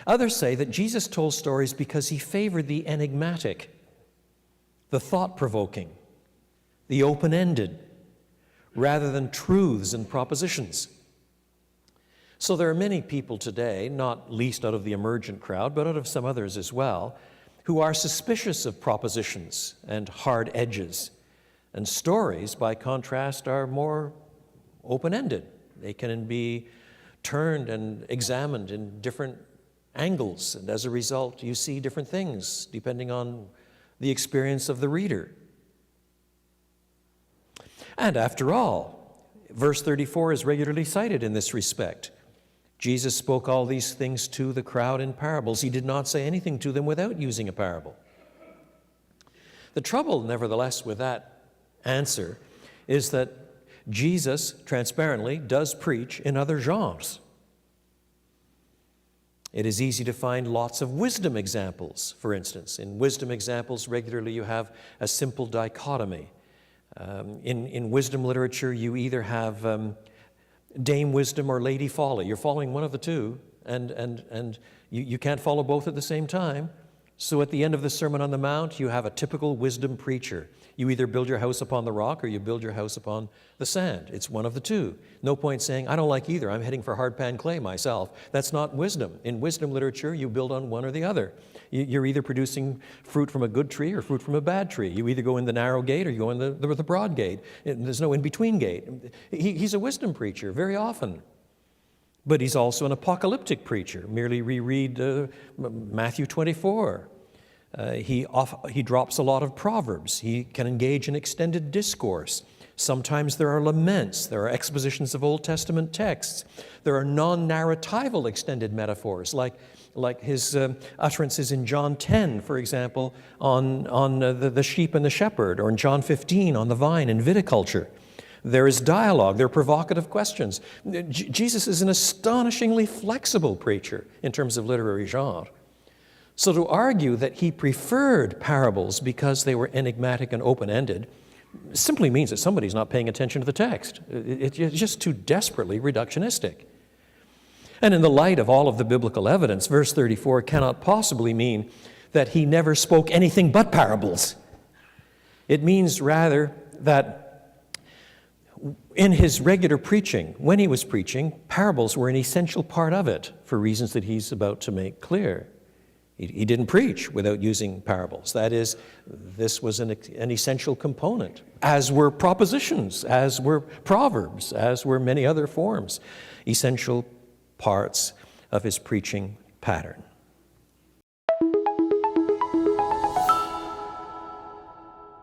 Others say that Jesus told stories because he favored the enigmatic, the thought-provoking, the open-ended, rather than truths and propositions. So there are many people today, not least out of the emergent crowd, but out of some others as well, who are suspicious of propositions and hard edges. And stories, by contrast, are more open-ended. They can be turned and examined in different angles, and as a result, you see different things depending on the experience of the reader. And after all, verse 34 is regularly cited in this respect. Jesus spoke all these things to the crowd in parables. He did not say anything to them without using a parable. The trouble, nevertheless, with that answer is that Jesus, transparently, does preach in other genres. It is easy to find lots of wisdom examples, for instance. In wisdom examples, regularly you have a simple dichotomy. In wisdom literature, you either have Dame Wisdom or Lady Folly. You're following one of the two, and you can't follow both at the same time. So at the end of the Sermon on the Mount, you have a typical wisdom preacher. You either build your house upon the rock or you build your house upon the sand. It's one of the two. No point saying, I don't like either. I'm heading for hard pan clay myself. That's not wisdom. In wisdom literature, you build on one or the other. You're either producing fruit from a good tree or fruit from a bad tree. You either go in the narrow gate or you go in the broad gate. There's no in-between gate. He's a wisdom preacher very often. But he's also an apocalyptic preacher. Merely reread Matthew 24. He drops a lot of proverbs. He can engage in extended discourse. Sometimes there are laments. There are expositions of Old Testament texts. There are non-narratival extended metaphors, like his utterances in John 10, for example, on the sheep and the shepherd, or in John 15 on the vine and viticulture. There is dialogue. There are provocative questions. Jesus is an astonishingly flexible preacher in terms of literary genre. So to argue that he preferred parables because they were enigmatic and open-ended simply means that somebody's not paying attention to the text. It's just too desperately reductionistic. And in the light of all of the biblical evidence, verse 34 cannot possibly mean that he never spoke anything but parables. It means rather that in his regular preaching, when he was preaching, parables were an essential part of it for reasons that he's about to make clear. He didn't preach without using parables. That is, this was an essential component, as were propositions, as were proverbs, as were many other forms, essential parts of his preaching pattern.